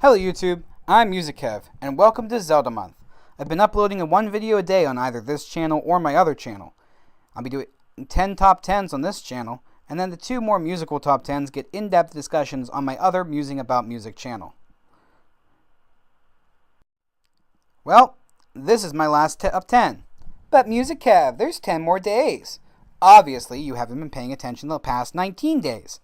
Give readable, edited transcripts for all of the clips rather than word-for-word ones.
Hello YouTube, I'm MusicKev, and welcome to Zelda Month. I've been uploading one video a day on either this channel or my other channel. I'll be doing 10 top 10s on this channel, and then the 2 more musical top 10s get in-depth discussions on my other Musing About Music channel. Well, this is my last top 10. But MusicKev, there's 10 more days. Obviously, you haven't been paying attention the past 19 days.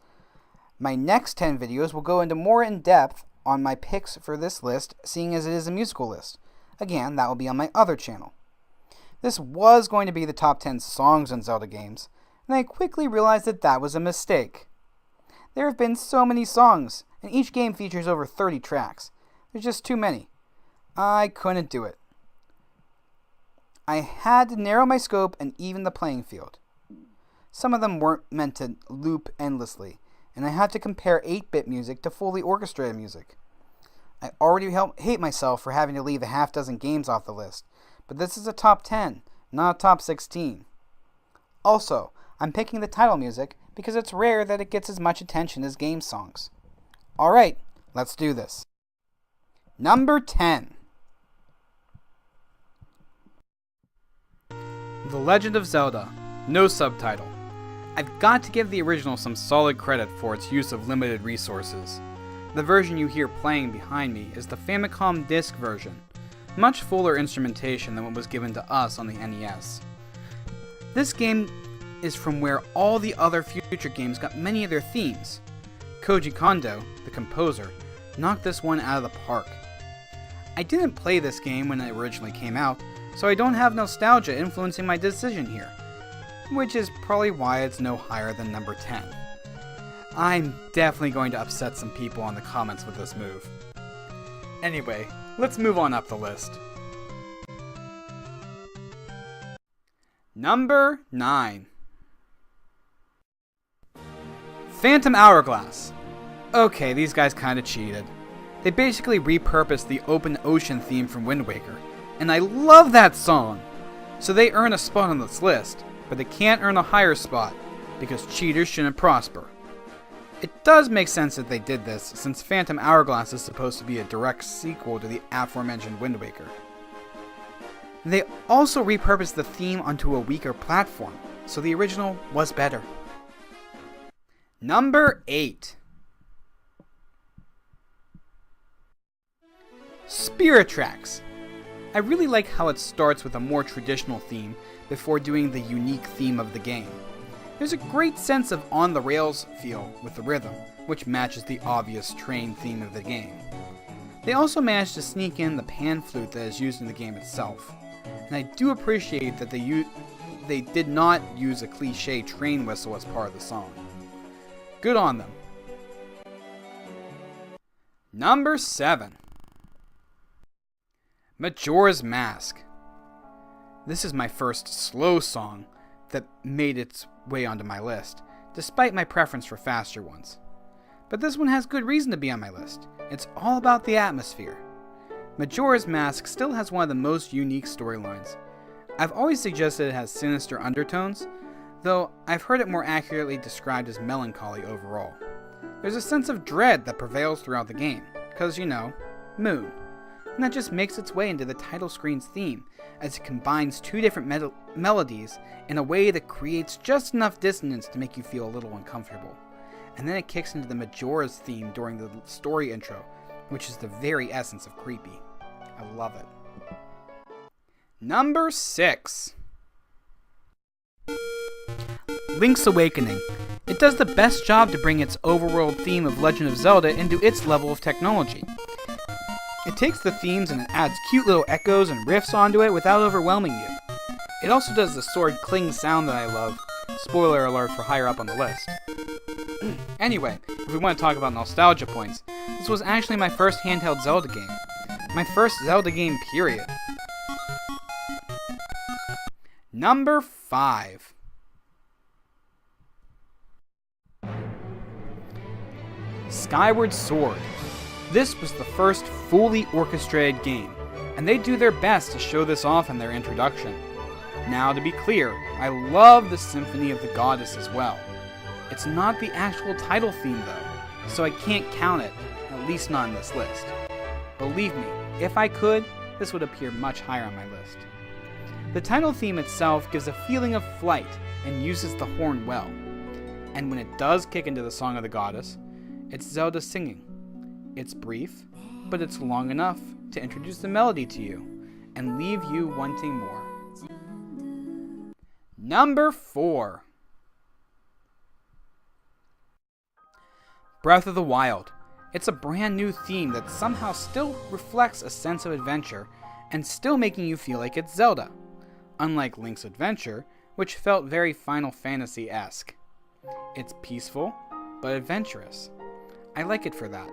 My next 10 videos will go into more in-depth on my picks for this list, seeing as it is a musical list. Again, that will be on my other channel. This was going to be the top 10 songs in Zelda games, and I quickly realized that that was a mistake. There have been so many songs, and each game features over 30 tracks. There's just too many. I couldn't do it. I had to narrow my scope and even the playing field. Some of them weren't meant to loop endlessly, and I had to compare 8-bit music to fully orchestrated music. I already hate myself for having to leave a half dozen games off the list, but this is a top 10, not a top 16. Also, I'm picking the title music because it's rare that it gets as much attention as game songs. Alright, let's do this. Number 10. The Legend of Zelda, no subtitle. I've got to give the original some solid credit for its use of limited resources. The version you hear playing behind me is the Famicom Disk version, much fuller instrumentation than what was given to us on the NES. This game is from where all the other future games got many of their themes. Koji Kondo, the composer, knocked this one out of the park. I didn't play this game when it originally came out, so I don't have nostalgia influencing my decision here, which is probably why it's no higher than number 10. I'm definitely going to upset some people on the comments with this move. Anyway, let's move on up the list. Number 9. Phantom Hourglass. Okay, these guys kinda cheated. They basically repurposed the open ocean theme from Wind Waker, and I love that song! So they earn a spot on this list, but they can't earn a higher spot, because cheaters shouldn't prosper. It does make sense that they did this, since Phantom Hourglass is supposed to be a direct sequel to the aforementioned Wind Waker. They also repurposed the theme onto a weaker platform, so the original was better. Number 8. Spirit Tracks. I really like how it starts with a more traditional theme before doing the unique theme of the game. There's a great sense of on-the-rails feel with the rhythm, which matches the obvious train theme of the game. They also managed to sneak in the pan flute that is used in the game itself, and I do appreciate that they did not use a cliche train whistle as part of the song. Good on them. Number 7. Majora's Mask. This is my first slow song that made its way onto my list, despite my preference for faster ones. But this one has good reason to be on my list. It's all about the atmosphere. Majora's Mask still has one of the most unique storylines. I've always suggested it has sinister undertones, though I've heard it more accurately described as melancholy overall. There's a sense of dread that prevails throughout the game, because, you know, Moon. And that just makes its way into the title screen's theme, as it combines 2 different melodies in a way that creates just enough dissonance to make you feel a little uncomfortable. And then it kicks into the Majora's theme during the story intro, which is the very essence of creepy. I love it. Number 6. Link's Awakening. It does the best job to bring its overworld theme of Legend of Zelda into its level of technology. It takes the themes and it adds cute little echoes and riffs onto it without overwhelming you. It also does the sword cling sound that I love. Spoiler alert for higher up on the list. Anyway, if we want to talk about nostalgia points, this was actually my first handheld Zelda game. My first Zelda game, period. Number 5. Skyward Sword. This was the first fully orchestrated game, and they do their best to show this off in their introduction. Now, to be clear, I love the Symphony of the Goddess as well. It's not the actual title theme though, so I can't count it, at least not in this list. Believe me, if I could, this would appear much higher on my list. The title theme itself gives a feeling of flight and uses the horn well. And when it does kick into the Song of the Goddess, it's Zelda singing. It's brief, but it's long enough to introduce the melody to you and leave you wanting more. Number 4. Breath of the Wild. It's a brand new theme that somehow still reflects a sense of adventure and still making you feel like it's Zelda, unlike Link's Adventure, which felt very Final Fantasy-esque. It's peaceful, but adventurous. I like it for that.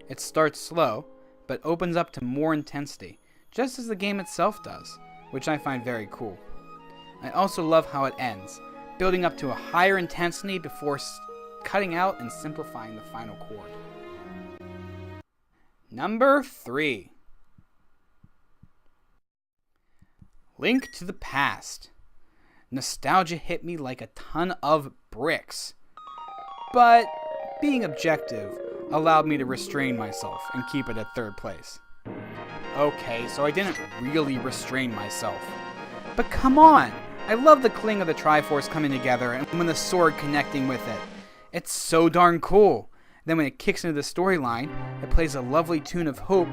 It starts slow, but opens up to more intensity, just as the game itself does, which I find very cool. I also love how it ends, building up to a higher intensity before cutting out and simplifying the final chord. Number 3. Link to the Past. Nostalgia hit me like a ton of bricks, but being objective allowed me to restrain myself and keep it at 3rd place. Okay, so I didn't really restrain myself. But come on! I love the cling of the Triforce coming together and when the sword connecting with it. It's so darn cool. Then when it kicks into the storyline, it plays a lovely tune of hope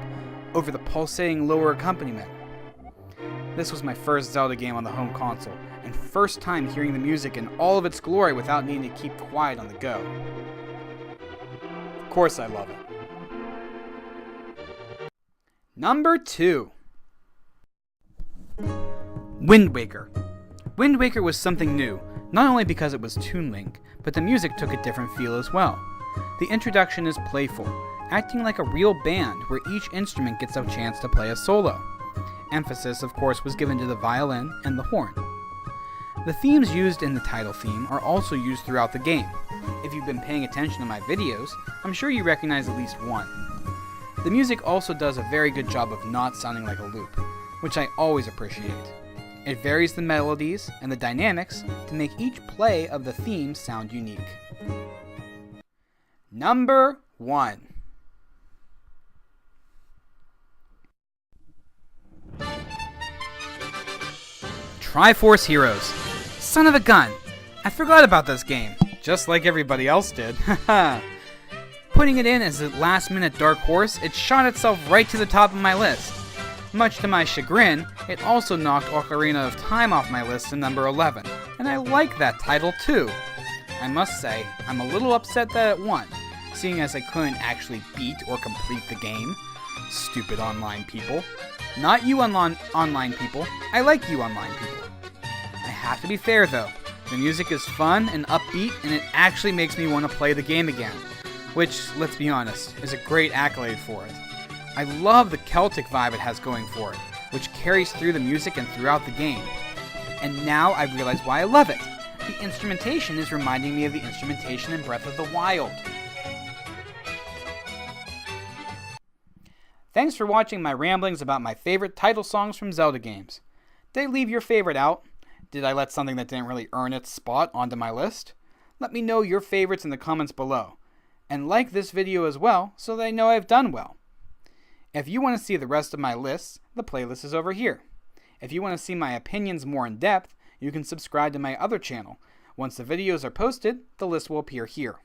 over the pulsating lower accompaniment. This was my first Zelda game on the home console, and first time hearing the music in all of its glory without needing to keep quiet on the go. Of course I love it. Number 2. Wind Waker. Wind Waker was something new, not only because it was Toon Link, but the music took a different feel as well. The introduction is playful, acting like a real band where each instrument gets a chance to play a solo. Emphasis, of course, was given to the violin and the horn. The themes used in the title theme are also used throughout the game. If you've been paying attention to my videos, I'm sure you recognize at least one. The music also does a very good job of not sounding like a loop, which I always appreciate. It varies the melodies and the dynamics to make each play of the theme sound unique. Number 1. Triforce Heroes. Son of a gun! I forgot about this game, just like everybody else did. Haha. Putting it in as a last-minute dark horse, it shot itself right to the top of my list. Much to my chagrin, it also knocked Ocarina of Time off my list to number 11, and I like that title too. I must say, I'm a little upset that it won, seeing as I couldn't actually beat or complete the game. Stupid online people. Not you online people, I like you online people. I have to be fair though, the music is fun and upbeat and it actually makes me want to play the game again, which, let's be honest, is a great accolade for it. I love the Celtic vibe it has going for it, which carries through the music and throughout the game. And now I realize why I love it. The instrumentation is reminding me of the instrumentation in Breath of the Wild. Thanks for watching my ramblings about my favorite title songs from Zelda games. Did I leave your favorite out? Did I let something that didn't really earn its spot onto my list? Let me know your favorites in the comments below. And like this video as well so that I know I've done well. If you want to see the rest of my lists, the playlist is over here. If you want to see my opinions more in depth, you can subscribe to my other channel. Once the videos are posted, the list will appear here.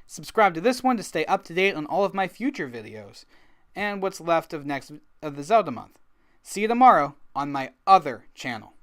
Subscribe to this one to stay up to date on all of my future videos and what's left of the Zelda month. See you tomorrow on my other channel.